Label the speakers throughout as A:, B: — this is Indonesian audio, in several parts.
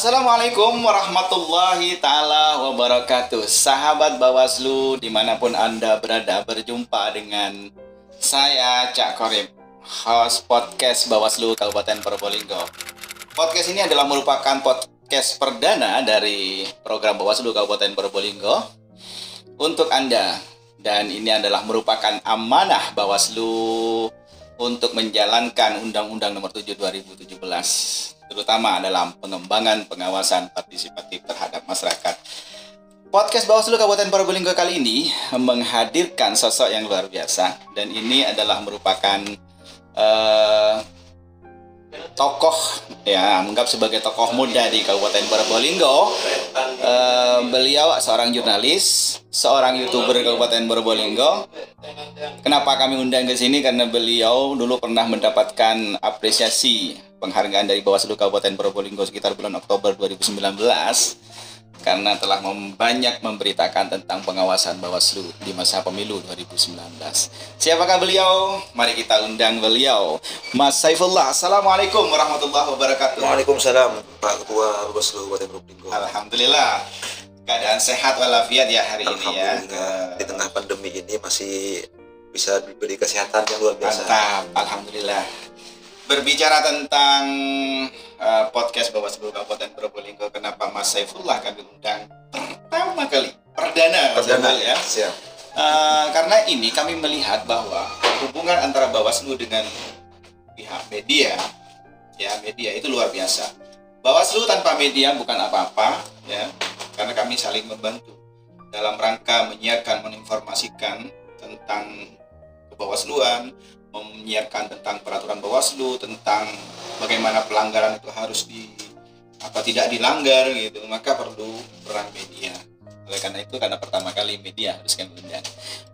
A: Assalamualaikum warahmatullahi ta'ala wabarakatuh. Sahabat Bawaslu dimanapun Anda berada, berjumpa dengan saya Cak Korib, host podcast Bawaslu Kabupaten Probolinggo. Podcast ini adalah merupakan podcast perdana dari program Bawaslu Kabupaten Probolinggo untuk Anda. Dan ini adalah merupakan amanah Bawaslu untuk menjalankan Undang-Undang Nomor 7 2017, terutama dalam pengembangan pengawasan partisipatif terhadap masyarakat. Podcast Bawaslu Kabupaten Probolinggo kali ini menghadirkan sosok yang luar biasa, dan ini adalah merupakan tokoh, ya, anggap sebagai tokoh muda di Kabupaten Probolinggo. Beliau seorang jurnalis, seorang YouTuber Kabupaten Probolinggo. Kenapa kami undang ke sini? Karena beliau dulu pernah mendapatkan apresiasi penghargaan dari Bawaslu Kabupaten Probolinggo sekitar bulan Oktober 2019 karena telah banyak memberitakan tentang pengawasan Bawaslu di masa pemilu 2019. Siapakah beliau? Mari kita undang beliau. Mas Saifullah. Assalamualaikum warahmatullahi wabarakatuh.
B: Waalaikumsalam, Pak Ketua Bawaslu Kabupaten Probolinggo.
A: Alhamdulillah. Keadaan sehat walafiat ya hari ini ya.
B: Di tengah pandemi ini masih bisa diberi kesehatan yang luar biasa.
A: Mantap, alhamdulillah. Berbicara tentang podcast Bawaslu Kabupaten Probolinggo, kenapa Mas Saifullah kami undang pertama kali, perdana ya.
B: Siap.
A: Karena ini kami melihat bahwa hubungan antara Bawaslu dengan pihak media, ya, media itu luar biasa. Bawaslu tanpa media bukan apa-apa, ya, karena kami saling membantu dalam rangka menyiarkan, menginformasikan tentang kebawasluan, menyiarkan tentang peraturan Bawaslu, tentang bagaimana pelanggaran itu harus tidak dilanggar gitu, maka perlu peran media. Oleh karena itu, karena pertama kali media harus kami undang.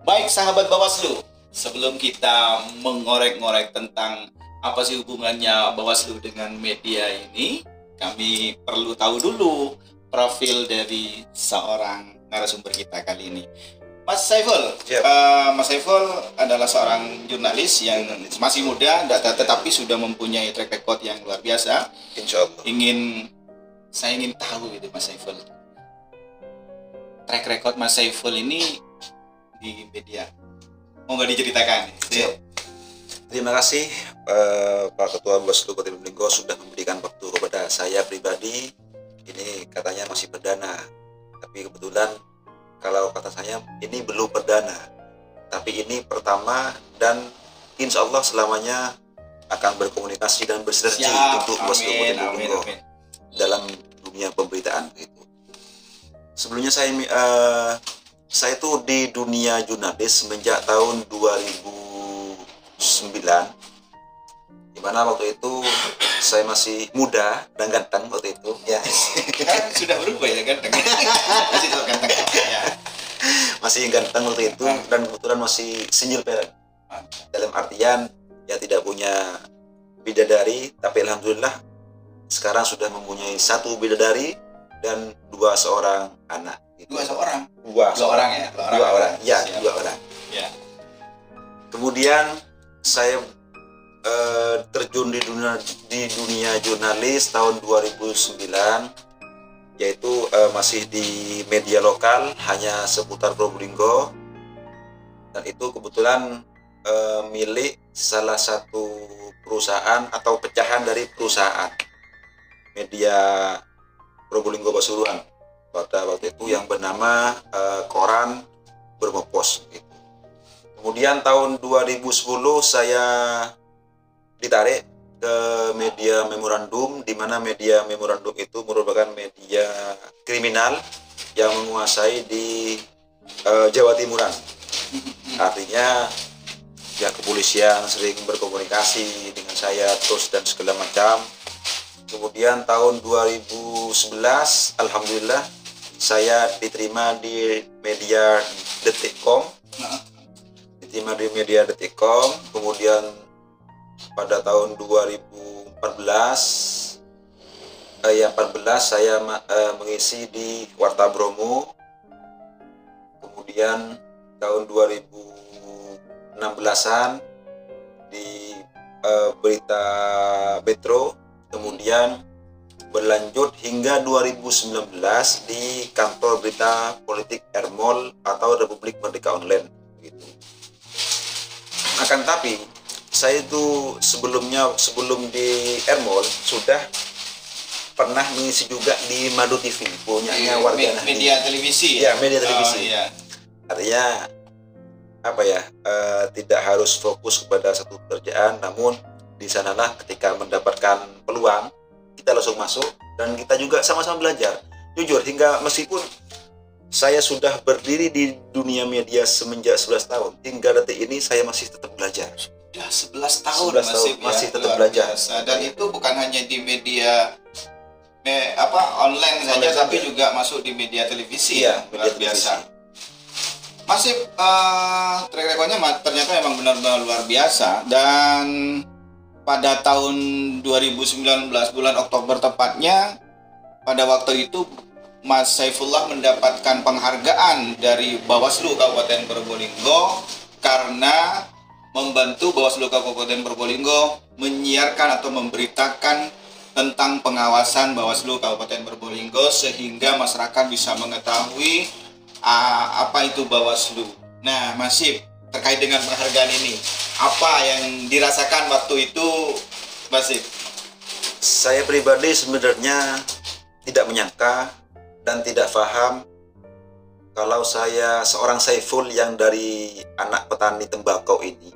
A: Baik sahabat Bawaslu, sebelum kita mengorek-ngorek tentang apa sih hubungannya Bawaslu dengan media ini, kami perlu tahu dulu profil dari seorang narasumber kita kali ini. Mas Saiful, Mas Saiful adalah seorang jurnalis yang masih muda, tetapi sudah mempunyai track record yang luar biasa.
B: Insya Allah.
A: Saya ingin tahu gitu Mas Saiful, track record Mas Saiful ini di media, mau nggak diceritakan?
B: Siap. Terima kasih Pak Ketua Bawaslu Kabupaten Probolinggo sudah memberikan waktu kepada saya pribadi. Ini katanya masih perdana, tapi kebetulan kalau kata saya ini belum perdana, tapi ini pertama, dan insya Allah selamanya akan berkomunikasi dan bersinergi untuk Bawaslu Kabupaten Probolinggo dalam dunia pemberitaan itu. Sebelumnya saya itu di dunia jurnalis semenjak tahun 2009, di mana waktu itu saya masih muda dan ganteng waktu itu. Ya.
A: Sudah berubah ya ganteng. Masih tetap ganteng. Ya.
B: Masih ganteng waktu itu, dan kebetulan masih single parent. Dalam artian ya tidak punya bidadari, tapi alhamdulillah sekarang sudah mempunyai satu bidadari dan dua anak.
A: Dua orang.
B: Dua orang. Ya,
A: Siap.
B: dua orang.
A: Ya.
B: Kemudian saya terjun di dunia jurnalis tahun 2009, yaitu masih di media lokal hanya seputar Probolinggo, dan itu kebetulan milik salah satu perusahaan atau pecahan dari perusahaan media Probolinggo Pasuruan pada waktu itu yang bernama Koran Bermopos gitu. Kemudian tahun 2010 saya ditarik ke media memorandum, di mana media memorandum itu merupakan media kriminal yang menguasai di Jawa Timuran. Artinya pihak kepolisian sering berkomunikasi dengan saya terus dan segala macam. Kemudian tahun 2011 alhamdulillah saya diterima di media Detikcom. Kemudian pada tahun 2014 saya mengisi di Warta Bromo. Kemudian tahun 2016-an di berita Metro. Kemudian berlanjut hingga 2019 di kantor berita politik Ermol atau Republik Merdeka Online gitu. Akan tapi saya itu sebelum di Ermol sudah pernah mengisi juga di Madu TV, punyanya warga
A: media televisi.
B: Ya, media televisi.
A: Iya.
B: Artinya apa ya? Tidak harus fokus kepada satu pekerjaan, namun di sanalah ketika mendapatkan peluang kita langsung masuk dan kita juga sama-sama belajar. Jujur, hingga meskipun saya sudah berdiri di dunia media semenjak 11 tahun, hingga detik ini saya masih tetap belajar.
A: Sudah 11 tahun,
B: 11 tahun masih tetap belajar.
A: Biasa. Dan itu bukan hanya di media online saja, tapi juga masuk di media televisi.
B: Iya,
A: luar
B: media
A: biasa.
B: televisi.
A: Masih track recordnya ternyata memang benar-benar luar biasa. Dan pada tahun 2019 bulan Oktober tepatnya, pada waktu itu Mas Saifullah mendapatkan penghargaan dari Bawaslu Kabupaten Probolinggo karena membantu Bawaslu Kabupaten Probolinggo menyiarkan atau memberitakan tentang pengawasan Bawaslu Kabupaten Probolinggo sehingga masyarakat bisa mengetahui apa itu Bawaslu. Nah, masih terkait dengan penghargaan ini, apa yang dirasakan waktu itu, Basif?
B: Saya pribadi sebenarnya tidak menyangka dan tidak paham kalau saya seorang Saiful yang dari anak petani tembakau ini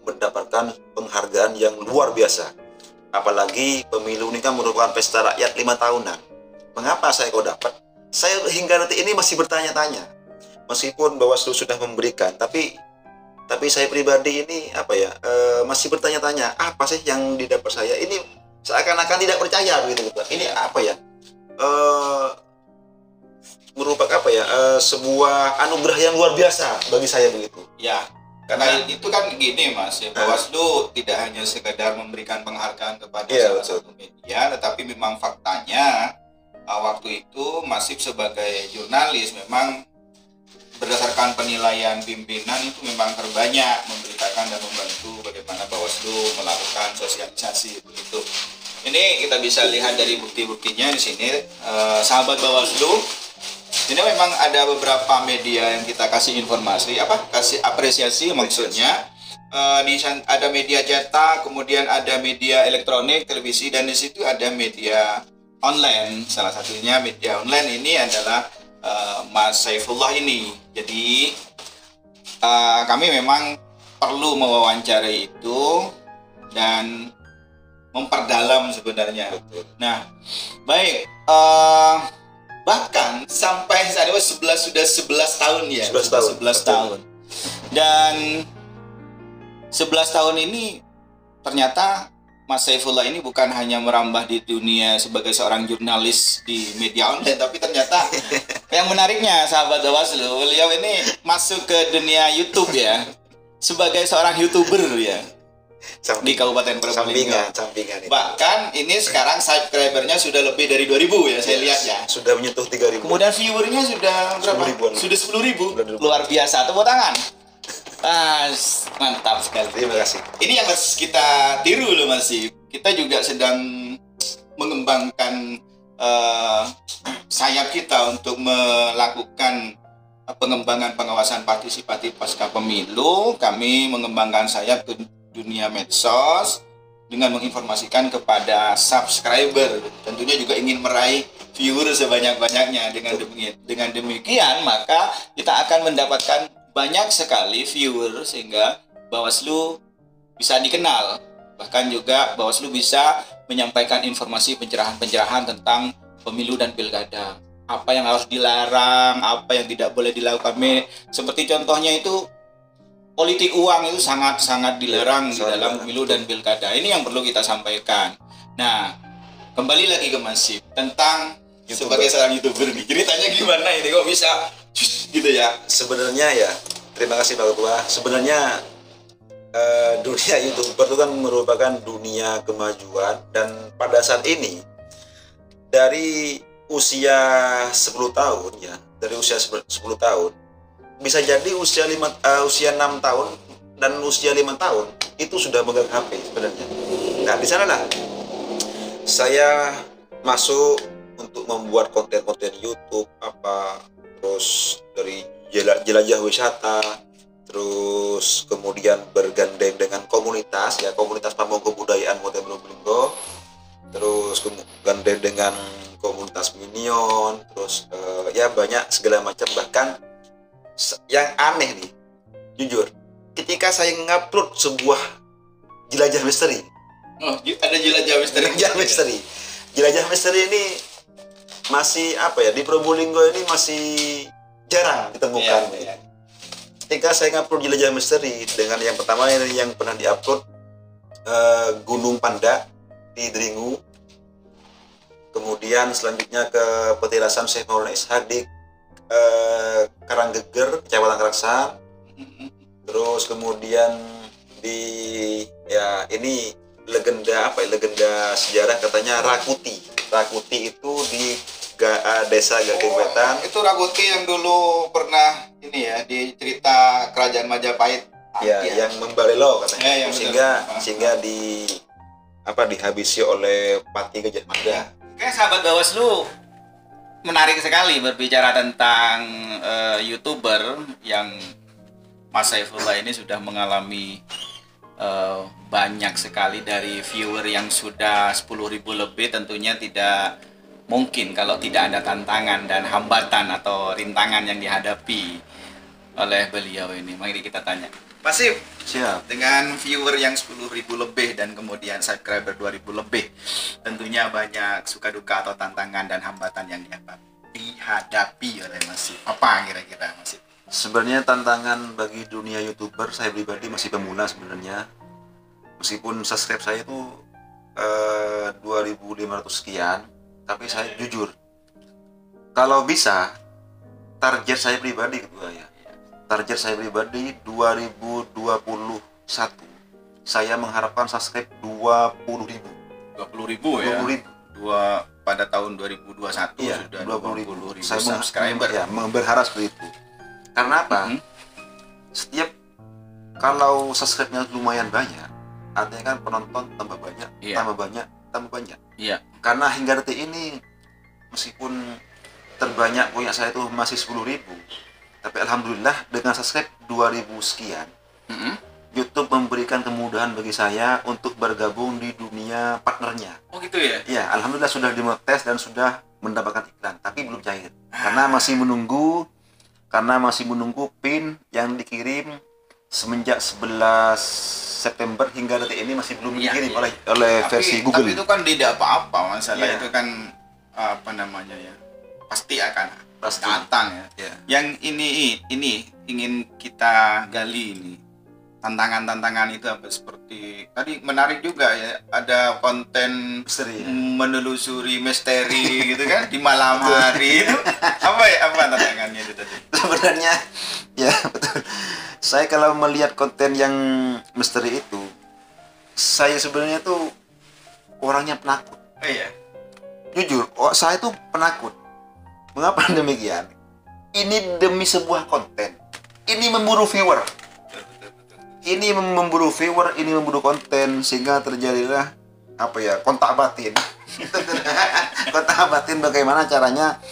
B: mendapatkan penghargaan yang luar biasa. Apalagi pemilu ini kan merupakan pesta rakyat 5 tahunan. Mengapa saya kok dapat? Saya hingga detik ini masih bertanya-tanya. Meskipun Bawaslu sudah memberikan, tapi saya pribadi ini masih bertanya-tanya apa sih yang didapat saya ini, seakan-akan tidak percaya begitu. Ini apa ya, merupakan sebuah anugerah yang luar biasa bagi saya begitu
A: ya, karena itu kan gini Mas ya, Bawaslu tidak hanya sekedar memberikan penghargaan kepada salah satu media, tetapi memang faktanya waktu itu Masif sebagai jurnalis memang berdasarkan penilaian pimpinan itu memang terbanyak memberitakan dan membantu bagaimana Bawaslu melakukan sosialisasi begitu. Ini kita bisa lihat dari bukti-buktinya di sini, sahabat Bawaslu. Ini memang ada beberapa media yang kita kasih informasi, kasih apresiasi maksudnya. Ada media cetak, kemudian ada media elektronik, televisi, dan di situ ada media online. Salah satunya media online ini adalah Mas Saifullah ini. Jadi kami memang perlu mewawancarai itu dan memperdalam sebenarnya.
B: Betul.
A: Nah, baik. Bahkan sampai saat ini sudah 11 tahun ya.
B: 11
A: tahun. Dan 11 tahun ini ternyata Mas Saifullah ini bukan hanya merambah di dunia sebagai seorang jurnalis di media online, tapi ternyata yang menariknya sahabat Bawaslu, beliau ini masuk ke dunia YouTube ya, sebagai seorang YouTuber ya. Di Kabupaten Probolinggo.
B: Sampingan.
A: Bahkan ini sekarang subscribernya sudah lebih dari 2.000 ya, saya lihat ya.
B: Sudah menyentuh 3.000.
A: Kemudian viewernya sudah berapa?
B: 10.000-an.
A: Sudah 10.000. Luar biasa, tepuk tangan. Mantap sekali.
B: Terima kasih.
A: Ini yang harus kita tiru loh Mas. Kita juga sedang mengembangkan sayap kita untuk melakukan pengembangan pengawasan partisipatif pasca pemilu. Kami mengembangkan sayap ke dunia medsos dengan menginformasikan kepada subscriber. Tentunya juga ingin meraih viewer sebanyak-banyaknya. Dengan demikian maka kita akan mendapatkan banyak sekali viewer sehingga Bawaslu bisa dikenal. Bahkan juga Bawaslu bisa menyampaikan informasi pencerahan-pencerahan tentang pemilu dan pilkada. Apa yang harus dilarang, apa yang tidak boleh dilakukan. Seperti contohnya itu politik uang itu sangat-sangat dilarang di dalam pemilu dan pilkada. Ini yang perlu kita sampaikan. Nah, kembali lagi ke Mas Sip tentang YouTuber. Sebagai seorang YouTuber nih, ceritanya gimana ini kok bisa gitu ya?
B: Sebenarnya ya, terima kasih Pak Ketua. Sebenarnya dunia YouTuber itu kan merupakan dunia kemajuan, dan pada saat ini dari usia 10 tahun ya, dari usia 10 tahun bisa jadi usia 6 tahun dan usia 5 tahun itu sudah megang HP sebenarnya. Nah, di sanalah saya masuk untuk membuat konten-konten YouTube apa, terus dari jelajah wisata, terus kemudian bergandeng dengan komunitas ya, komunitas pamong kebudayaan Kota Probolinggo, terus gandeng dengan komunitas Minion, terus ya banyak segala macam. Bahkan yang aneh nih, jujur, ketika saya ngupload sebuah jelajah misteri,
A: ada jelajah misteri.
B: Jelajah misteri ini masih apa ya, di Probolinggo ini masih jarang ditemukan.
A: Iya.
B: Ketika saya ngupload jelajah misteri, dengan yang pertama yang pernah diupload Gunung Panda di Dringu, kemudian selanjutnya ke petilasan Syekh Maulana Ishaq di Karanggeger, Kecamatan Karangsang, terus kemudian di ya ini legenda sejarah katanya Rakuti itu di desa Gageng Wetan.
A: Itu Rakuti yang dulu pernah ini ya di cerita kerajaan Majapahit
B: ya, yang membalelo katanya,
A: yang
B: sehingga dihabisi oleh Pati Gajah Mada.
C: Kayak sahabat Bawaslu menarik sekali berbicara tentang YouTuber yang Mas Saifullah ini sudah mengalami banyak sekali dari viewer yang sudah 10.000 lebih. Tentunya tidak mungkin kalau tidak ada tantangan dan hambatan atau rintangan yang dihadapi oleh beliau ini. Mari kita tanya. Masih
B: Siap.
C: dengan viewer yang 10.000 lebih dan kemudian subscriber 2.000 lebih, tentunya banyak suka duka atau tantangan dan hambatan yang dihadapi oleh Masih. Apa kira-kira Masih?
B: Sebenarnya tantangan bagi dunia YouTuber, saya pribadi masih pemula sebenarnya. Meskipun subscribe saya itu 2.500 sekian, tapi saya jujur, kalau bisa target saya pribadi target saya pribadi 2021 saya mengharapkan subscribe 20.000
C: ya. 20.000 pada tahun 2021
B: iya,
C: sudah
B: 20.000
C: subscriber.
B: Ya, berharap seperti itu. Karena apa? Setiap kalau subscribe-nya lumayan banyak, artinya kan penonton tambah banyak, tambah banyak.
C: Iya.
B: Karena hingga detik ini meskipun terbanyak punya saya itu masih 10.000, tapi alhamdulillah dengan subscribe 2.000 sekian, YouTube memberikan kemudahan bagi saya untuk bergabung di dunia partnernya.
C: Oh gitu ya?
B: Ya, alhamdulillah sudah dimonetis dan sudah mendapatkan iklan, tapi belum cair. Karena masih menunggu PIN yang dikirim semenjak 11 September hingga detik ini masih belum dikirim oleh versi Google.
C: Tapi itu kan tidak apa-apa, masalah
B: Iya.
C: itu kan apa namanya ya, pasti akan datang ya.
B: Ya.
C: Yang ini ingin kita gali ini, tantangan-tantangan itu apa, seperti tadi menarik juga ya, ada konten
B: Misteri ya?
C: menelusuri misteri gitu kan di malam hari itu apa tantangannya itu tadi?
B: Sebenarnya ya betul. Saya kalau melihat konten yang misteri itu, saya sebenarnya tuh orangnya penakut.
C: Oh iya.
B: Jujur, saya tuh penakut. Mengapa demikian? Ini demi sebuah konten. Ini memburu viewer. Ini memburu viewer, ini memburu konten, sehingga terjadilah kontak batin. Kontak batin, bagaimana caranya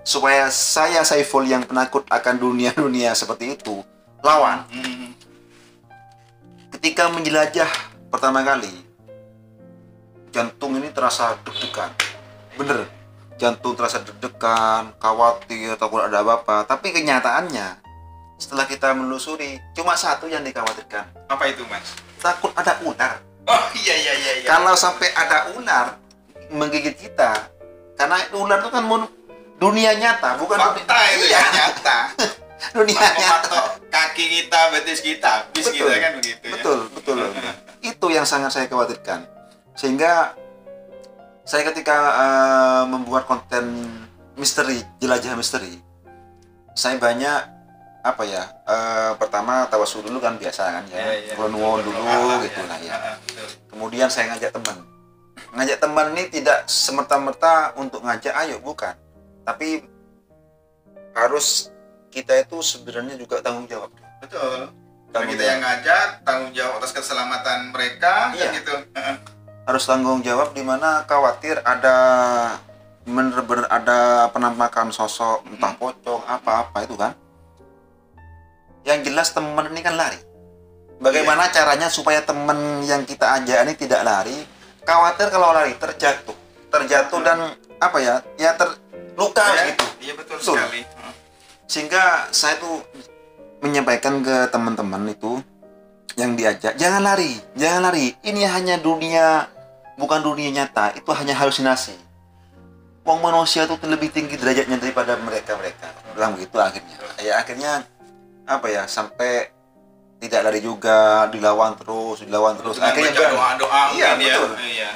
B: supaya saya Saiful yang penakut akan dunia seperti itu lawan. Ketika menjelajah pertama kali, jantung ini terasa deg-degan. Bener, jantung terasa deg-degan, khawatir, takut ada apa-apa. Tapi kenyataannya setelah kita menelusuri, cuma satu yang dikhawatirkan.
C: Apa itu, Mas?
B: Takut ada ular.
C: Oh iya.
B: Kalau sampai ada ular menggigit kita, karena ular itu kan dunia nyata, bukan
C: fakta itu ya, nyata.
B: Dunia nyata.
C: Mematok kaki kita, betis kita, bis
B: Betul.
C: kita kan begitu ya.
B: Betul. Itu yang sangat saya khawatirkan. Sehingga saya ketika membuat konten misteri, jelajah misteri, saya banyak pertama tawasul dulu kan, biasa kan ya, nuwun dulu gitulah ya. Kemudian saya ngajak teman ini tidak semerta-merta untuk ngajak ayo, bukan, tapi harus kita itu sebenarnya juga tanggung jawab.
C: Betul. Kita yang ngajak, tanggung jawab atas keselamatan mereka,
B: Iya.
C: kan gitu.
B: harus tanggung jawab, di mana khawatir ada bener-bener ada penampakan sosok entah pocong apa-apa itu kan. Yang jelas teman ini kan lari. Bagaimana caranya supaya teman yang kita ajak ini tidak lari? Khawatir kalau lari terjatuh dan apa ya terluka gitu.
C: Iya betul
B: Betul.
C: sekali.
B: Sehingga saya tuh menyampaikan ke teman-teman itu yang diajak, jangan lari. Ini hanya dunia, bukan dunia nyata, itu hanya halusinasi. Wong manusia itu lebih tinggi derajatnya daripada mereka. Bilang begitu akhirnya apa ya, sampai tidak lari juga, dilawan terus. Akhirnya
C: doa.
B: Iya,
C: mungkin
B: betul.
C: Ya. Iya.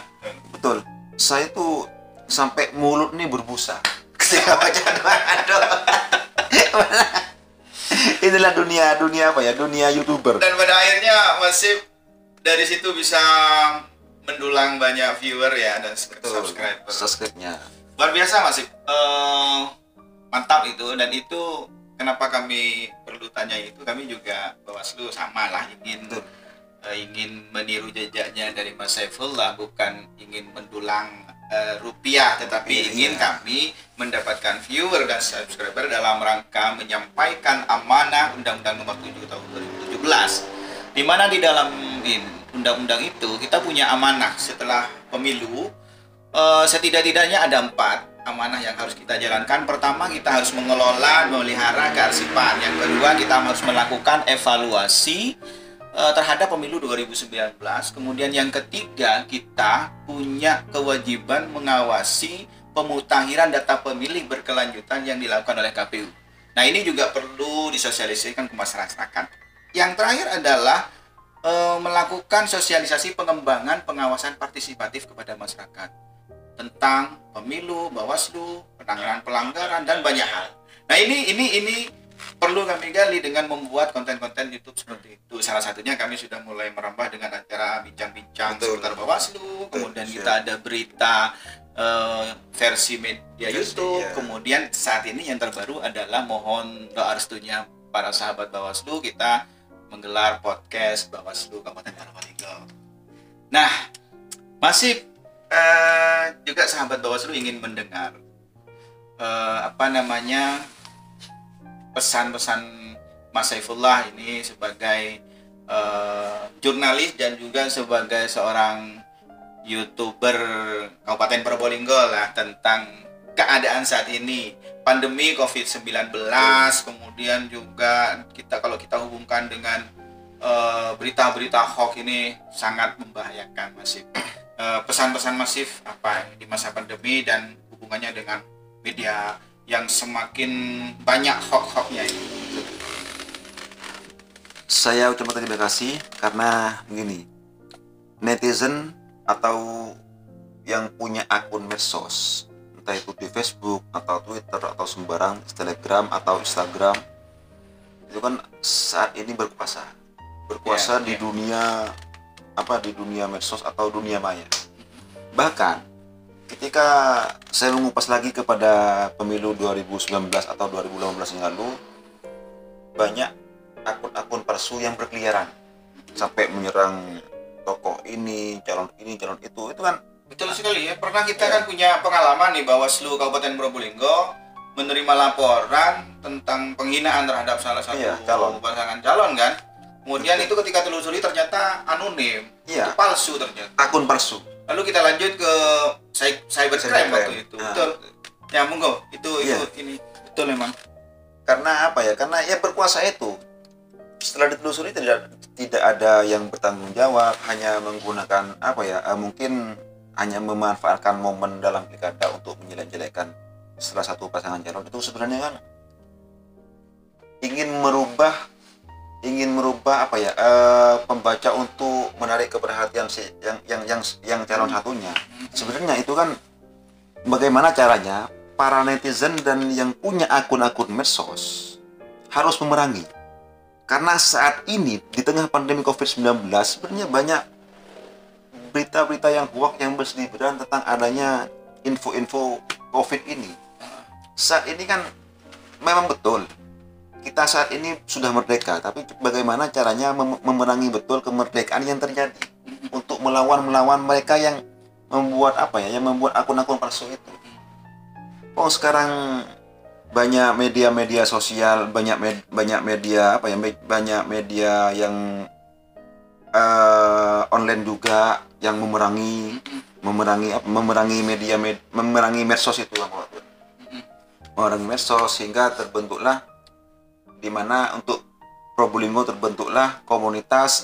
B: Betul. Saya tuh sampai mulut nih berbusa ketika baca doa. Inilah dunia apa ya? Dunia YouTuber.
C: Dan pada akhirnya masih dari situ bisa mendulang banyak viewer ya dan subscriber.
B: Subscribe-nya.
C: Luar biasa Mas. Mantap itu, dan itu kenapa kami perlu tanya itu, kami juga Bawaslu sama lah ingin meniru jejaknya dari Mas Saifullah, bukan ingin mendulang rupiah, tetapi ingin kami mendapatkan viewer dan subscriber dalam rangka menyampaikan amanah Undang-Undang Nomor 7 Tahun 2017, di mana di dalam undang-undang itu kita punya amanah setelah pemilu. Setidak-tidaknya ada 4 amanah yang harus kita jalankan. Pertama, kita harus mengelola, memelihara kearsipan. Yang kedua, kita harus melakukan evaluasi terhadap pemilu 2019. Kemudian yang ketiga, kita punya kewajiban mengawasi pemutakhiran data pemilih berkelanjutan yang dilakukan oleh KPU. Nah, ini juga perlu disosialisasikan ke masyarakat. Yang terakhir adalah melakukan sosialisasi pengembangan pengawasan partisipatif kepada masyarakat tentang pemilu, Bawaslu, penanganan pelanggaran, dan banyak hal. Nah, ini perlu kami gali dengan membuat konten-konten YouTube seperti itu. Salah satunya kami sudah mulai merambah dengan acara bincang-bincang seputar Bawaslu, kemudian kita ada berita versi media YouTube, kemudian saat ini yang terbaru adalah mohon doa restunya para sahabat Bawaslu, kita menggelar podcast Bawaslu Kabupaten Probolinggo. Nah, masih juga sahabat Bawaslu ingin mendengar pesan-pesan Mas Saifullah ini sebagai jurnalis dan juga sebagai seorang YouTuber Kabupaten Probolinggo lah, tentang keadaan saat ini, pandemi COVID-19, kemudian juga kalau kita hubungkan dengan berita-berita hoax ini sangat membahayakan Mas. Pesan-pesan masif apa di masa pandemi dan hubungannya dengan media yang semakin banyak hoax-hoaxnya ini.
B: Saya ucapkan terima kasih karena begini, netizen atau yang punya akun medsos, entah itu di Facebook atau Twitter atau sembarang Telegram atau Instagram, itu kan saat ini berkuasa di dunia di dunia medsos atau dunia maya. Bahkan ketika saya mengupas lagi kepada pemilu 2019 atau 2018 yang lalu, banyak akun-akun palsu yang berkeliaran sampai menyerang tokoh ini, calon itu kan.
C: Betul sekali ya. Pernah kita kan punya pengalaman nih, Bawaslu Kabupaten Probolinggo menerima laporan tentang penghinaan terhadap salah satu pasangan calon kan. Kemudian itu ketika telusuri ternyata anonim, itu palsu ternyata.
B: Akun palsu.
C: Lalu kita lanjut ke cybercrime waktu itu. Betul. Ya monggo, ini betul memang.
B: Karena apa ya? Karena ya berkuasa itu. Setelah ditelusuri tidak ada yang bertanggung jawab, hanya menggunakan mungkin hanya memanfaatkan momen dalam pilkada untuk menjelek-jelekan salah satu pasangan calon. Itu sebenarnya kan ingin merubah pembaca untuk menarik keperhatian yang calon satunya. Sebenarnya itu kan bagaimana caranya para netizen dan yang punya akun-akun medsos harus memerangi. Karena saat ini di tengah pandemi COVID-19 sebenarnya banyak berita-berita yang hoax yang berseliweran tentang adanya info-info COVID ini. Saat ini kan memang betul kita saat ini sudah merdeka, tapi bagaimana caranya memerangi betul kemerdekaan yang terjadi untuk untuk melawan mereka yang membuat yang membuat akun-akun palsu itu. Oh, sekarang banyak media-media sosial, banyak media banyak media yang online juga yang memerangi medsos itu, memerangi medsos, sehingga terbentuklah di mana untuk Probolinggo terbentuklah komunitas,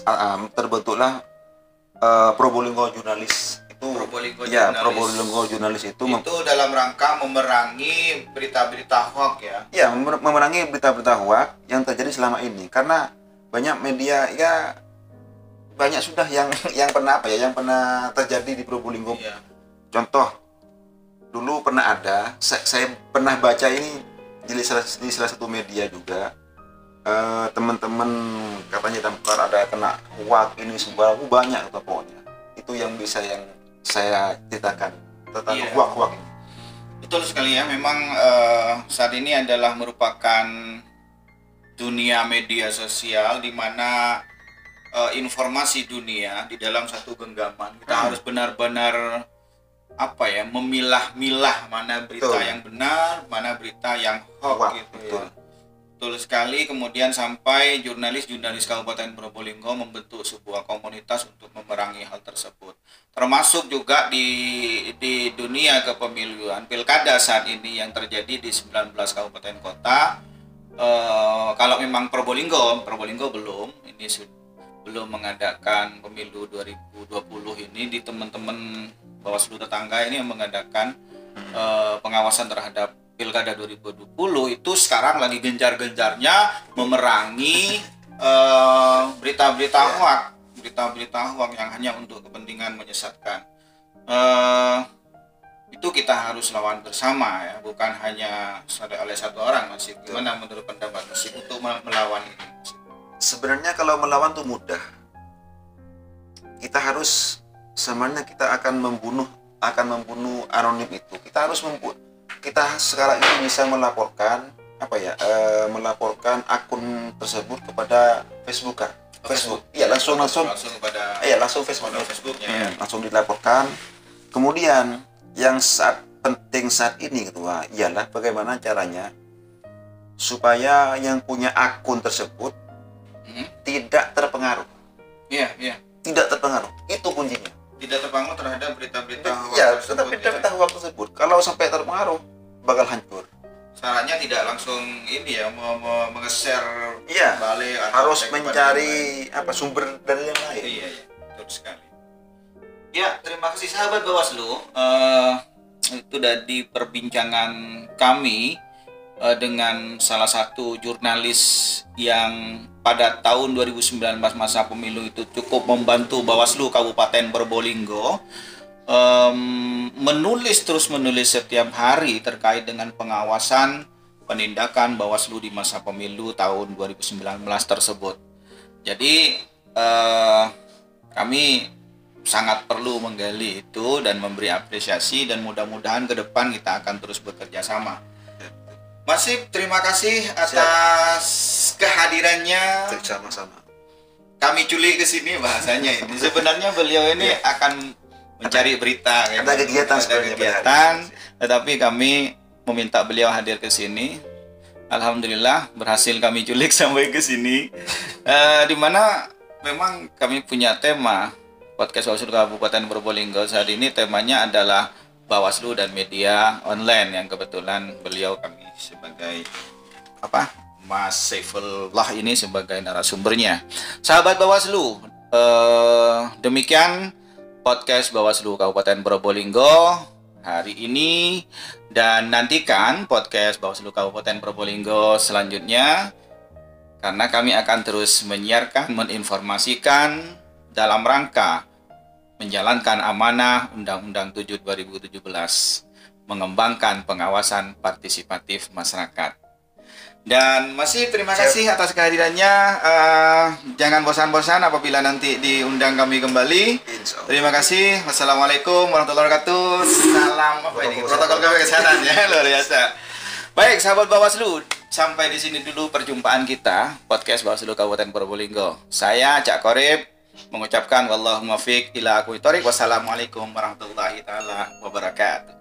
B: terbentuklah Probolinggo Jurnalis itu. Probolinggo Jurnalis itu
C: dalam rangka memerangi berita-berita hoax ya.
B: Ya, memerangi berita-berita hoax yang terjadi selama ini, karena banyak media banyak sudah yang pernah yang pernah terjadi di Probolinggo.
C: Iya.
B: Contoh, dulu pernah ada, saya pernah baca ini di salah satu media juga, teman-teman katanya damkar ada kena hoax ini sembarang, banyak atau pokoknya. Itu yang bisa yang saya ceritakan tentang hoax ini.
C: Betul sekali ya, memang saat ini adalah merupakan dunia media sosial di mana informasi dunia di dalam satu genggaman. Kita harus benar-benar memilah-milah mana berita yang benar, mana berita yang hoax gitu ya. Betul sekali. Kemudian sampai jurnalis Kabupaten Probolinggo membentuk sebuah komunitas untuk memerangi hal tersebut. Termasuk juga di dunia kepemiluan pilkada saat ini yang terjadi di 19 kabupaten kota. Kalau memang Probolinggo belum mengadakan pemilu 2020 ini, di teman-teman Bawaslu tetangga ini yang mengadakan pengawasan terhadap Pilkada 2020 itu sekarang lagi gencar-gencarnya memerangi berita-berita hoax yang hanya untuk kepentingan menyesatkan. Itu kita harus lawan bersama ya, bukan hanya oleh satu orang. Masih gimana menurut pendapat Masih untuk melawan ini?
B: Sebenarnya kalau melawan itu mudah. Sebenarnya kita akan membunuh anonim itu. Kita sekarang ini bisa melaporkan akun tersebut kepada Facebook. Iya, langsung Facebooknya ya. Langsung dilaporkan. Kemudian yang penting saat ini Ketua ialah bagaimana caranya supaya yang punya akun tersebut tidak terpengaruh.
C: Iya.
B: Tidak terpengaruh. Itu kuncinya.
C: Tidak terpengaruh terhadap berita-berita hoax.
B: Ya, berita hoax tersebut. Kalau sampai terpengaruh, bakal hancur.
C: Syaratnya tidak langsung menge-share balik,
B: harus mencari sumber dari yang lain.
C: Iya, betul sekali. Ya, terima kasih sahabat Bawaslu. Itu dari perbincangan kami dengan salah satu jurnalis yang pada tahun 2019 masa pemilu itu cukup membantu Bawaslu Kabupaten Probolinggo, terus menulis setiap hari terkait dengan pengawasan penindakan Bawaslu di masa pemilu tahun 2019 tersebut. Jadi kami sangat perlu menggali itu dan memberi apresiasi, dan mudah-mudahan ke depan kita akan terus bekerja sama. Masih terima kasih atas kehadirannya.
B: Sama-sama.
C: Kami culik ke sini bahasanya ini. Sebenarnya beliau ini akan mencari berita,
B: ada kegiatan,
C: tetapi kami meminta beliau hadir ke sini. Alhamdulillah berhasil kami culik sampai ke sini. Di mana memang kami punya tema podcast Bawaslu Kabupaten Probolinggo saat ini, temanya adalah Bawaslu dan media online, yang kebetulan beliau kami sebagai Mas Saifullah ini sebagai narasumbernya. Sahabat Bawaslu, demikian podcast Bawaslu Kabupaten Probolinggo hari ini, dan nantikan podcast Bawaslu Kabupaten Probolinggo selanjutnya, karena kami akan terus menyiarkan, menginformasikan dalam rangka menjalankan amanah Undang-Undang 7 2017, mengembangkan pengawasan partisipatif masyarakat. Dan masih terima kasih atas kehadirannya. Jangan bosan-bosan apabila nanti diundang kami kembali. Terima kasih. Wassalamualaikum warahmatullahi wabarakatuh. Salam protokol kesehatan ya, luar biasa. Baik sahabat Bawaslu, sampai di sini dulu perjumpaan kita podcast Bawaslu Kabupaten Probolinggo. Saya Cak Korib mengucapkan wallahumma fiq ila aqwamit thoriq. Wassalamualaikum warahmatullahi taala wabarakatuh.